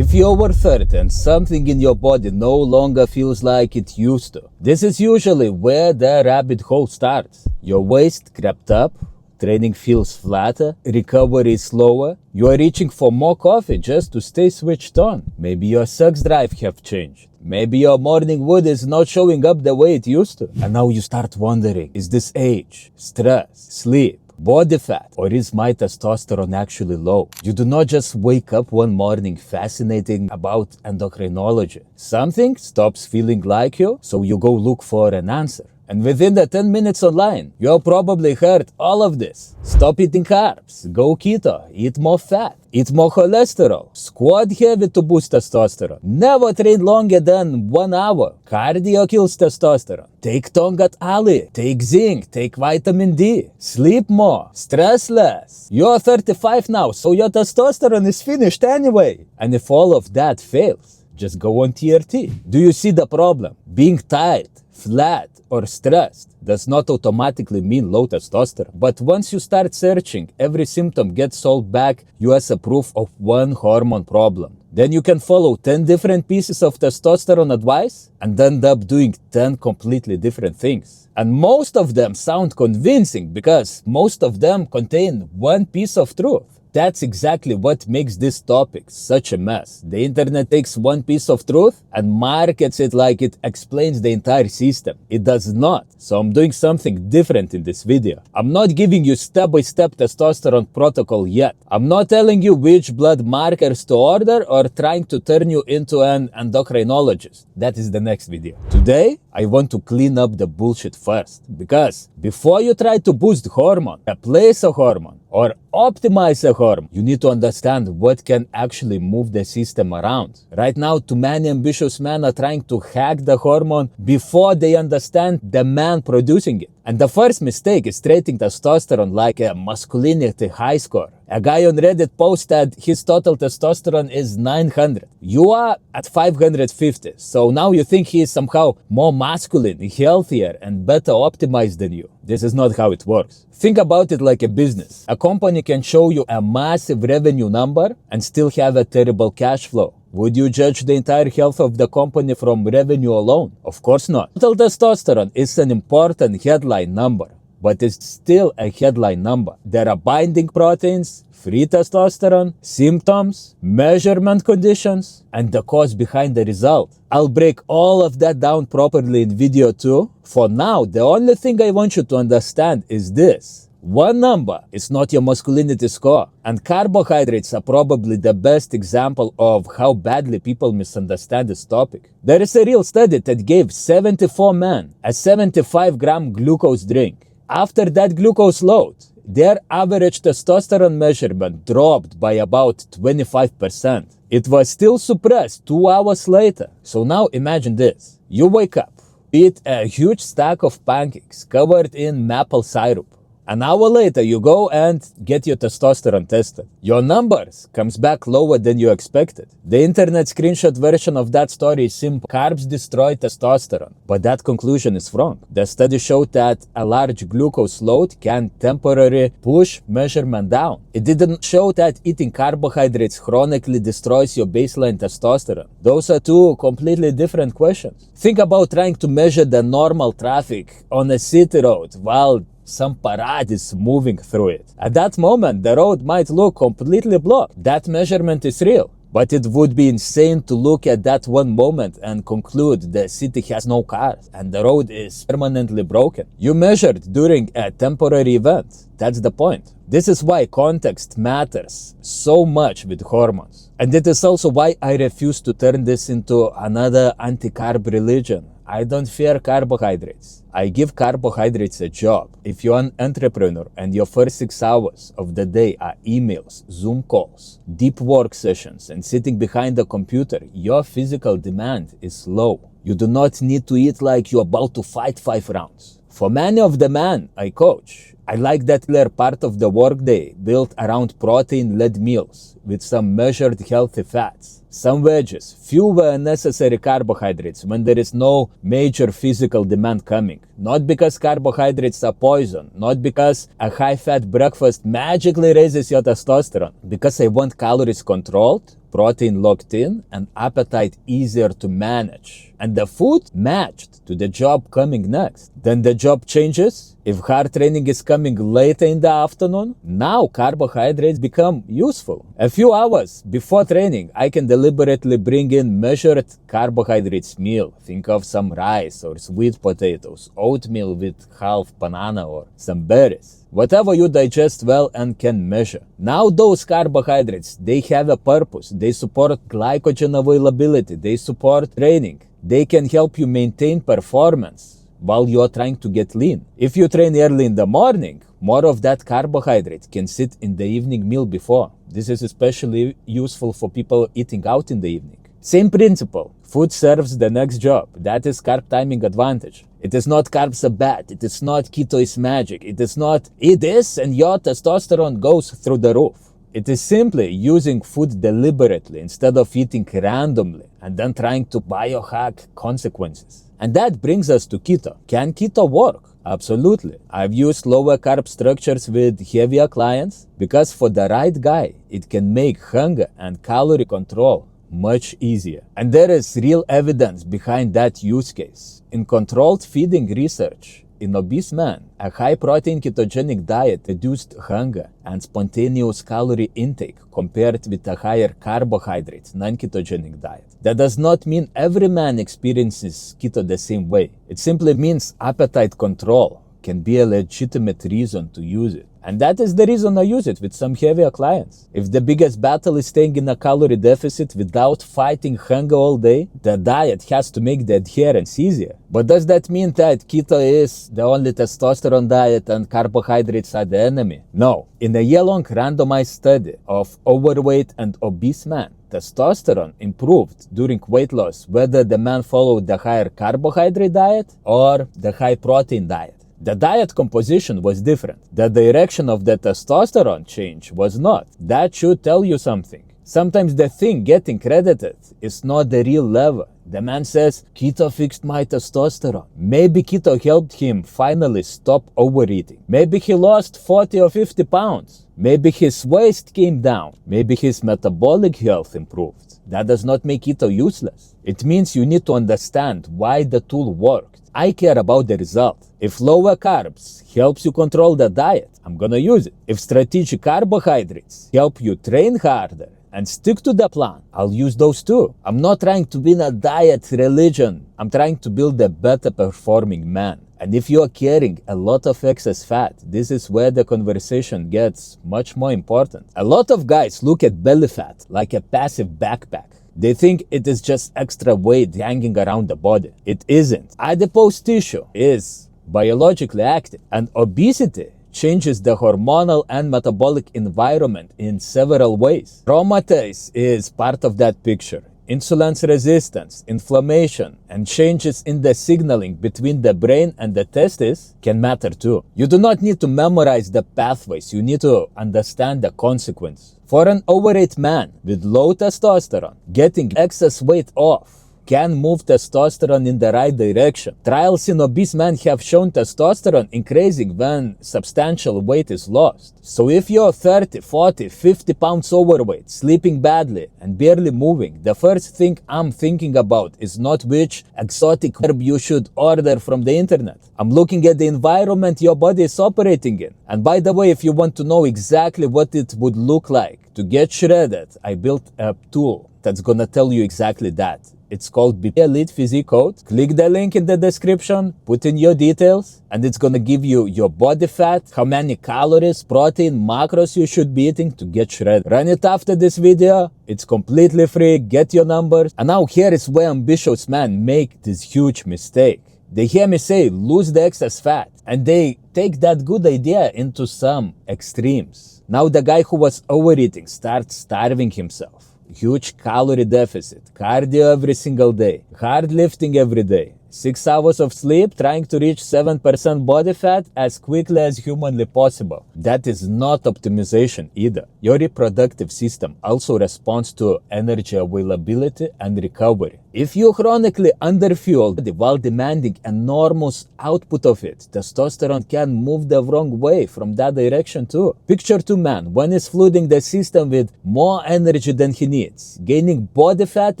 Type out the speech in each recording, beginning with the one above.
If you're over 30 and something in your body no longer feels like it used to, this is usually where the rabbit hole starts. Your waist crept up, training feels flatter, recovery is slower, you are reaching for more coffee just to stay switched on. Maybe your sex drive have changed. Maybe your morning wood is not showing up the way it used to. And now you start wondering, is this age, stress, sleep, body fat, or is my testosterone actually low? You do not just wake up one morning fascinating about endocrinology. Something stops feeling like you, so you go look for an answer. And within the 10 minutes online, you have probably heard all of this. Stop eating carbs, go keto, eat more fat, eat more cholesterol, squat heavy to boost testosterone, never train longer than 1 hour, cardio kills testosterone, take Tongkat Ali, take zinc, take vitamin D, sleep more, stress less. You're 35 now, so your testosterone is finished anyway. And if all of that fails, just go on TRT. Do you see the problem? Being tired, flat, or stressed does not automatically mean low testosterone. But once you start searching, every symptom gets sold back you as a proof of one hormone problem. Then you can follow 10 different pieces of testosterone advice and end up doing 10 completely different things. And most of them sound convincing because most of them contain one piece of truth. That's exactly what makes this topic such a mess. The internet takes one piece of truth and markets it like it explains the entire system. It does not. So I'm doing something different in this video. I'm not giving you step-by-step testosterone protocol yet. I'm not telling you which blood markers to order or trying to turn you into an endocrinologist. That is the next video. Today, I want to clean up the bullshit first. Because before you try to boost hormone, replace a hormone, or optimize a hormone, you need to understand what can actually move the system around. Right now, too many ambitious men are trying to hack the hormone before they understand the man producing it. And the first mistake is treating testosterone like a masculinity high score. A guy on Reddit posted his total testosterone is 900. You are at 550. So now you think he is somehow more masculine, healthier, and better optimized than you. This is not how it works. Think about it like a business. A company can show you a massive revenue number and still have a terrible cash flow. Would you judge the entire health of the company from revenue alone? Of course not. Total testosterone is an important headline number, but it's still a headline number. There are binding proteins, free testosterone, symptoms, measurement conditions, and the cause behind the result. I'll break all of that down properly in video 2. For now, the only thing I want you to understand is this. One number is not your masculinity score, and carbohydrates are probably the best example of how badly people misunderstand this topic. There is a real study that gave 74 men a 75-gram glucose drink. After that glucose load, their average testosterone measurement dropped by about 25%. It was still suppressed 2 hours later. So now imagine this. You wake up, eat a huge stack of pancakes covered in maple syrup. An hour later, you go and get your testosterone tested. Your numbers comes back lower than you expected. The internet screenshot version of that story is simple. Carbs destroy testosterone. But that conclusion is wrong. The study showed that a large glucose load can temporarily push measurement down. It didn't show that eating carbohydrates chronically destroys your baseline testosterone. Those are two completely different questions. Think about trying to measure the normal traffic on a city road while some parade is moving through it. At that moment, the road might look completely blocked. That measurement is real. But it would be insane to look at that one moment and conclude the city has no cars and the road is permanently broken. You measured during a temporary event. That's the point. This is why context matters so much with hormones. And it is also why I refuse to turn this into another anti-carb religion. I don't fear carbohydrates. I give carbohydrates a job. If you're an entrepreneur and your first 6 hours of the day are emails, Zoom calls, deep work sessions, and sitting behind a computer, your physical demand is low. You do not need to eat like you're about to fight 5 rounds. For many of the men I coach, I like that they're part of the workday built around protein-led meals with some measured healthy fats, some veggies, fewer unnecessary carbohydrates when there is no major physical demand coming. Not because carbohydrates are poison, not because a high-fat breakfast magically raises your testosterone, because I want calories controlled protein locked in, and appetite easier to manage. And the food matched to the job coming next. Then the job changes. If hard training is coming later in the afternoon, now carbohydrates become useful. A few hours before training, I can deliberately bring in measured carbohydrates meal. Think of some rice or sweet potatoes, oatmeal with half banana or some berries. Whatever you digest well and can measure. Now those carbohydrates, they have a purpose. They support glycogen availability. They support training. They can help you maintain performance while you are trying to get lean. If you train early in the morning, more of that carbohydrate can sit in the evening meal before. This is especially useful for people eating out in the evening. Same principle. Food serves the next job. That is carb timing advantage. It is not carbs are bad. It is not keto is magic. It is not eat this and your testosterone goes through the roof. It is simply using food deliberately instead of eating randomly and then trying to biohack consequences. And that brings us to keto. Can keto work? Absolutely. I've used lower carb structures with heavier clients because for the right guy, it can make hunger and calorie control much easier. And there is real evidence behind that use case. In controlled feeding research, in obese men, a high-protein ketogenic diet reduced hunger and spontaneous calorie intake compared with a higher carbohydrate, non-ketogenic diet. That does not mean every man experiences keto the same way. It simply means appetite control can be a legitimate reason to use it. And that is the reason I use it with some heavier clients. If the biggest battle is staying in a calorie deficit without fighting hunger all day, the diet has to make the adherence easier. But does that mean that keto is the only testosterone diet and carbohydrates are the enemy? No. In a year-long randomized study of overweight and obese men, testosterone improved during weight loss whether the man followed the higher carbohydrate diet or the high protein diet. The diet composition was different. The direction of the testosterone change was not. That should tell you something. Sometimes the thing getting credited is not the real lever. The man says, keto fixed my testosterone. Maybe keto helped him finally stop overeating. Maybe he lost 40 or 50 pounds. Maybe his waist came down. Maybe his metabolic health improved. That does not make keto useless. It means you need to understand why the tool worked. I care about the result. If lower carbs helps you control the diet, I'm gonna use it. If strategic carbohydrates help you train harder and stick to the plan, I'll use those too. I'm not trying to win a diet religion. I'm trying to build a better performing man. And if you are carrying a lot of excess fat, this is where the conversation gets much more important. A lot of guys look at belly fat like a passive backpack. They think it is just extra weight hanging around the body. It isn't. Adipose tissue is biologically active, and obesity changes the hormonal and metabolic environment in several ways. Aromatase is part of that picture. Insulin resistance, inflammation, and changes in the signaling between the brain and the testes can matter too. You do not need to memorize the pathways, you need to understand the consequence. For an overweight man with low testosterone, getting excess weight off can move testosterone in the right direction. Trials in obese men have shown testosterone increasing when substantial weight is lost. So if you're 30, 40, 50 pounds overweight, sleeping badly, and barely moving, the first thing I'm thinking about is not which exotic herb you should order from the internet. I'm looking at the environment your body is operating in. And by the way, if you want to know exactly what it would look like to get shredded, I built a tool that's gonna tell you exactly that. It's called BP Elite Physique Code. Click the link in the description, put in your details, and it's gonna give you your body fat, how many calories, protein, macros you should be eating to get shredded. Run it after this video. It's completely free. Get your numbers. And now here is where ambitious men make this huge mistake. They hear me say, lose the excess fat, and they take that good idea into some extremes. Now the guy who was overeating starts starving himself. Huge calorie deficit, cardio every single day, hard lifting every day, 6 hours of sleep, trying to reach 7% body fat as quickly as humanly possible. That is not optimization either. Your reproductive system also responds to energy availability and recovery. If you chronically underfuel while demanding enormous output of it, testosterone can move the wrong way from that direction too. Picture two men. One is flooding the system with more energy than he needs, gaining body fat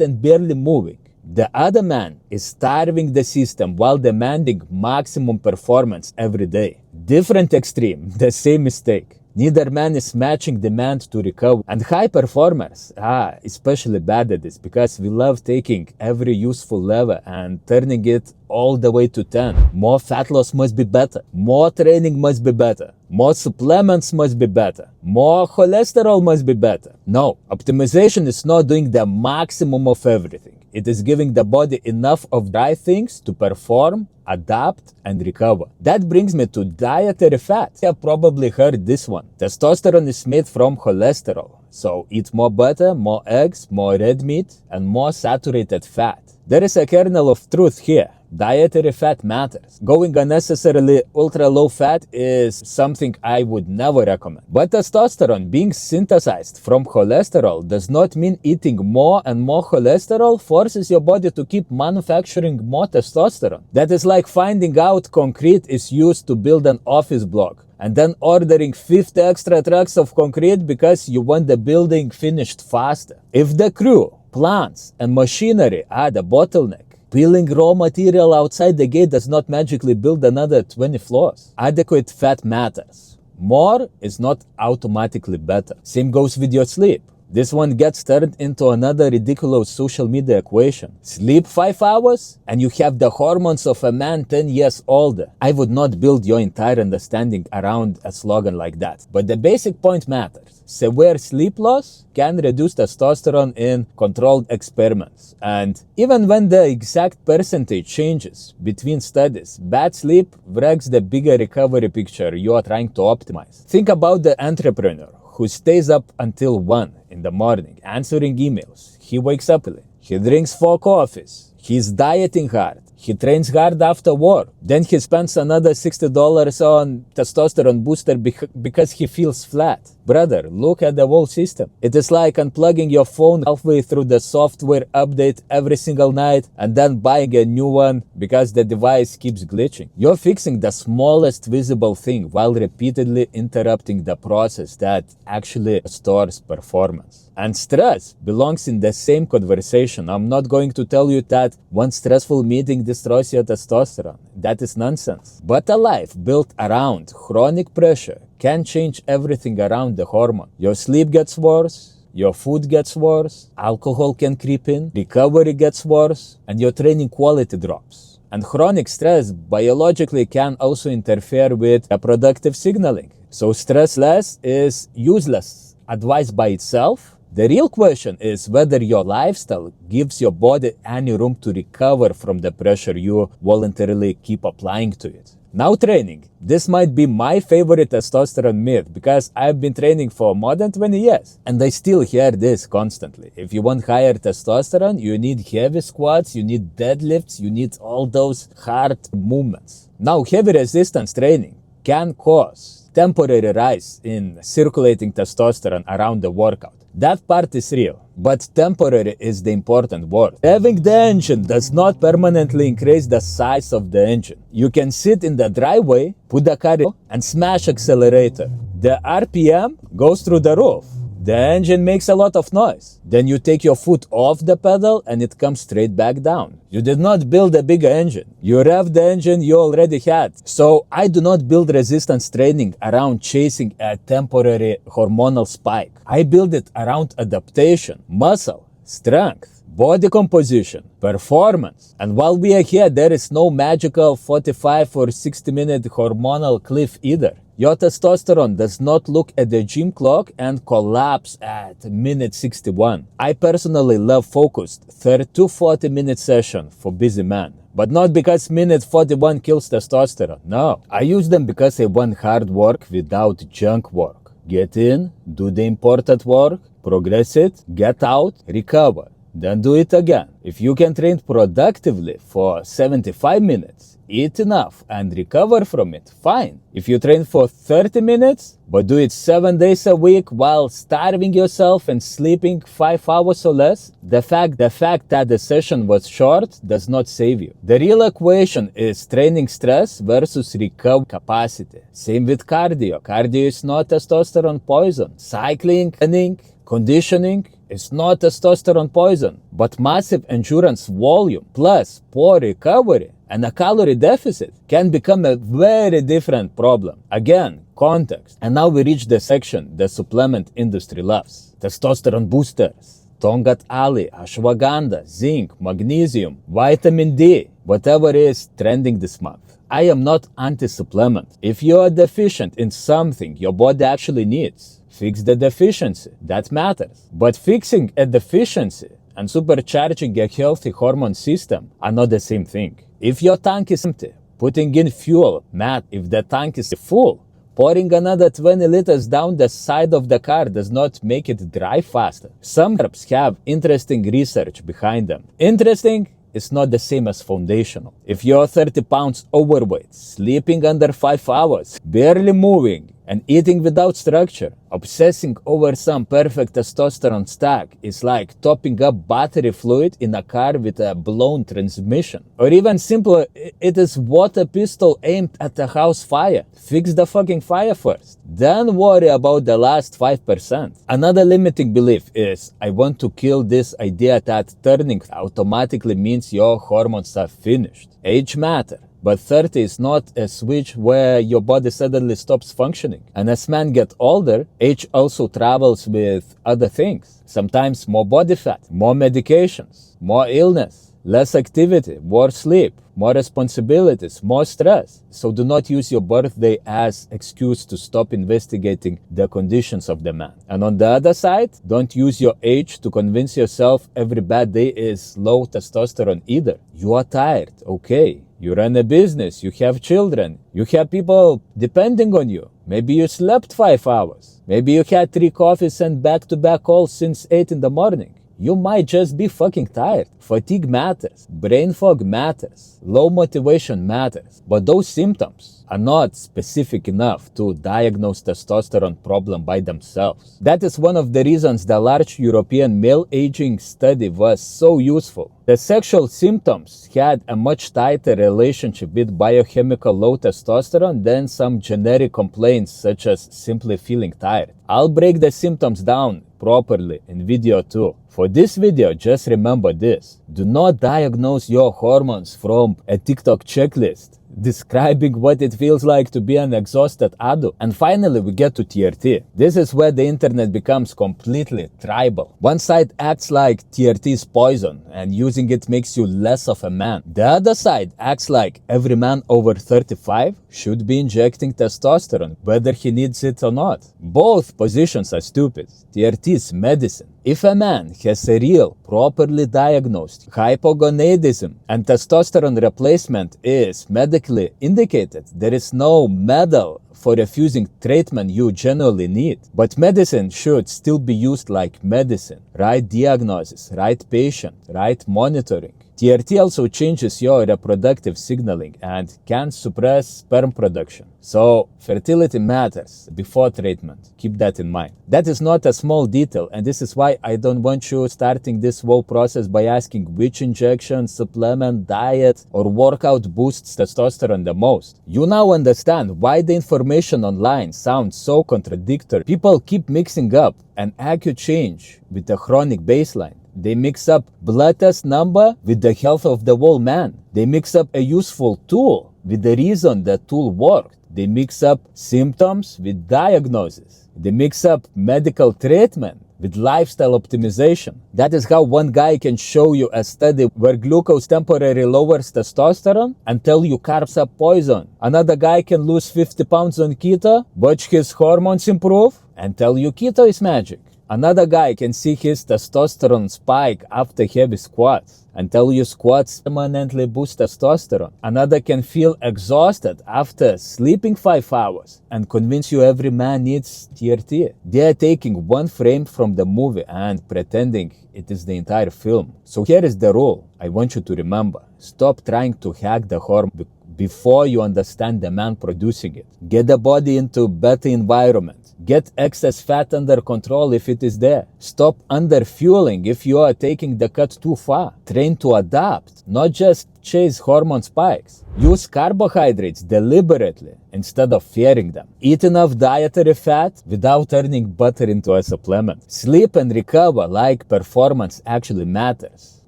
and barely moving. The other man is starving the system while demanding maximum performance every day. Different extreme, the same mistake. Neither man is matching demand to recover. And high performers are especially bad at this because we love taking every useful lever and turning it all the way to 10. More fat loss must be better. More training must be better. More supplements must be better. More cholesterol must be better. No, optimization is not doing the maximum of everything. It is giving the body enough of the right things to perform, adapt, and recover. That brings me to dietary fat. You have probably heard this one. Testosterone is made from cholesterol. So eat more butter, more eggs, more red meat, and more saturated fat. There is a kernel of truth here. Dietary fat matters. Going unnecessarily ultra-low fat is something I would never recommend. But testosterone being synthesized from cholesterol does not mean eating more and more cholesterol forces your body to keep manufacturing more testosterone. That is like finding out concrete is used to build an office block and then ordering 50 extra trucks of concrete because you want the building finished faster. If the crew, plants, and machinery are the bottleneck, peeling raw material outside the gate does not magically build another 20 floors. Adequate fat matters. More is not automatically better. Same goes with your sleep. This one gets turned into another ridiculous social media equation. Sleep 5 hours and you have the hormones of a man 10 years older. I would not build your entire understanding around a slogan like that. But the basic point matters. Severe sleep loss can reduce testosterone in controlled experiments. And even when the exact percentage changes between studies, bad sleep wrecks the bigger recovery picture you are trying to optimize. Think about the entrepreneur who stays up until 1 in the morning answering emails. He wakes up early. He drinks 4 coffees. He's dieting hard. He trains hard after work. Then he spends another $60 on testosterone booster because he feels flat. Brother, look at the whole system. It is like unplugging your phone halfway through the software update every single night and then buying a new one because the device keeps glitching. You're fixing the smallest visible thing while repeatedly interrupting the process that actually restores performance. And stress belongs in the same conversation. I'm not going to tell you that one stressful meeting destroys your testosterone. That is nonsense. But a life built around chronic pressure can change everything around the hormone. Your sleep gets worse, your food gets worse, alcohol can creep in, recovery gets worse, and your training quality drops. And chronic stress biologically can also interfere with reproductive signaling. So stress less is useless advice by itself. The real question is whether your lifestyle gives your body any room to recover from the pressure you voluntarily keep applying to it. Now training. This might be my favorite testosterone myth because I've been training for more than 20 years. And I still hear this constantly. If you want higher testosterone, you need heavy squats, you need deadlifts, you need all those hard movements. Now heavy resistance training can cause temporary rise in circulating testosterone around the workout. That part is real, but temporary is the important word. Having the engine does not permanently increase the size of the engine. You can sit in the driveway, put the car in, and smash accelerator. The RPM goes through the roof. The engine makes a lot of noise. Then you take your foot off the pedal and it comes straight back down. You did not build a bigger engine. You rev the engine you already had. So I do not build resistance training around chasing a temporary hormonal spike. I build it around adaptation, muscle, strength, body composition, performance. And while we are here, there is no magical 45 or 60-minute hormonal cliff either. Your testosterone does not look at the gym clock and collapse at minute 61. I personally love focused 30 to 40-minute session for busy men. But not because minute 41 kills testosterone. No, I use them because I want hard work without junk work. Get in, do the important work, progress it, get out, recover. then do it again. If you can train productively for 75 minutes, eat enough and recover from it, fine. If you train for 30 minutes, but do it 7 days a week while starving yourself and sleeping 5 hours or less, the fact that the session was short does not save you. The real equation is training stress versus recovery capacity. Same with cardio. Cardio is not testosterone poison. Cycling, running, conditioning is not testosterone poison, but massive endurance volume plus poor recovery and a calorie deficit can become a very different problem. Again, context. And now we reach the section the supplement industry loves. Testosterone boosters, Tongkat Ali, ashwagandha, zinc, magnesium, vitamin D, whatever is trending this month. I am not anti-supplement. If you are deficient in something your body actually needs, fix the deficiency. That matters. But fixing a deficiency and supercharging a healthy hormone system are not the same thing. If your tank is empty, putting in fuel, if the tank is full, pouring another 20 liters down the side of the car does not make it dry faster. Some herbs have interesting research behind them. Interesting is not the same as foundational. If you're 30 pounds overweight, sleeping under 5 hours, barely moving, and eating without structure, obsessing over some perfect testosterone stack is like topping up battery fluid in a car with a blown transmission. Or even simpler, it is water pistol aimed at a house fire. Fix the fucking fire first. Then worry about the last 5%. Another limiting belief is, I want to kill this idea that turning automatically means your hormones are finished. Age matters. But 30 is not a switch where your body suddenly stops functioning. And as men get older, age also travels with other things. Sometimes more body fat, more medications, more illness, less activity, more sleep, more responsibilities, more stress. So do not use your birthday as excuse to stop investigating the conditions of the man. And on the other side, don't use your age to convince yourself every bad day is low testosterone either. You are tired, okay. You run a business, you have children, you have people depending on you. Maybe you slept 5 hours. Maybe you had 3 coffees and back-to-back calls since 8 in the morning. You might just be fucking tired. Fatigue matters. Brain fog matters. Low motivation matters. But those symptoms are not specific enough to diagnose testosterone problem by themselves. That is one of the reasons the large European male aging study was so useful. The sexual symptoms had a much tighter relationship with biochemical low testosterone than some generic complaints such as simply feeling tired. I'll break the symptoms down properly in video 2. For this video, just remember this. Do not diagnose your hormones from a TikTok checklist describing what it feels like to be an exhausted adult. And finally, we get to TRT. This is where the internet becomes completely tribal. One side acts like TRT is poison and using it makes you less of a man. The other side acts like every man over 35 should be injecting testosterone, whether he needs it or not. Both positions are stupid. TRT is medicine. If a man has a real, properly diagnosed hypogonadism and testosterone replacement is medically indicated, there is no medal for refusing treatment you genuinely need. But medicine should still be used like medicine. Right diagnosis, right patient, right monitoring. TRT also changes your reproductive signaling and can suppress sperm production. So fertility matters before treatment. Keep that in mind. That is not a small detail, and this is why I don't want you starting this whole process by asking which injection, supplement, diet, or workout boosts testosterone the most. You now understand why the information online sounds so contradictory. People keep mixing up an acute change with a chronic baseline. They mix up blood test number with the health of the whole man. They mix up a useful tool with the reason the tool worked. They mix up symptoms with diagnosis. They mix up medical treatment with lifestyle optimization. That is how one guy can show you a study where glucose temporarily lowers testosterone and tell you carbs are poison. Another guy can lose 50 pounds on keto, watch his hormones improve, and tell you keto is magic. Another guy can see his testosterone spike after heavy squats and tell you squats permanently boost testosterone. Another can feel exhausted after sleeping 5 hours and convince you every man needs TRT. They are taking one frame from the movie and pretending it is the entire film. So here is the rule I want you to remember. Stop trying to hack the hormone before you understand the man producing it. Get the body into better environment. Get excess fat under control if it is there. Stop under-fueling if you are taking the cut too far. Train to adapt, not just chase hormone spikes. Use carbohydrates deliberately instead of fearing them. Eat enough dietary fat without turning butter into a supplement. Sleep and recover like performance actually matters.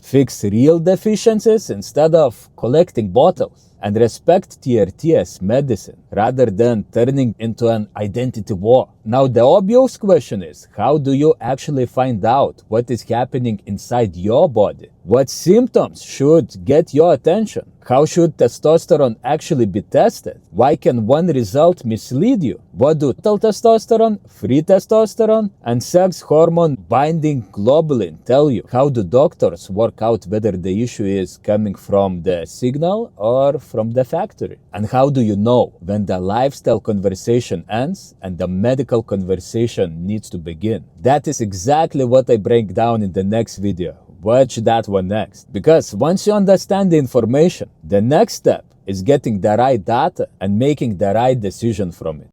Fix real deficiencies instead of collecting bottles. And respect TRT as medicine rather than turning into an identity war. Now the obvious question is, how do you actually find out what is happening inside your body? What symptoms should get your attention? How should testosterone actually be tested? Why can one result mislead you? What do total testosterone, free testosterone, and sex hormone binding globulin tell you? How do doctors work out whether the issue is coming from the signal or from the factory? And how do you know when the lifestyle conversation ends and the medical conversation needs to begin? That is exactly what I break down in the next video. Watch that one next. Because once you understand the information, the next step is getting the right data and making the right decision from it.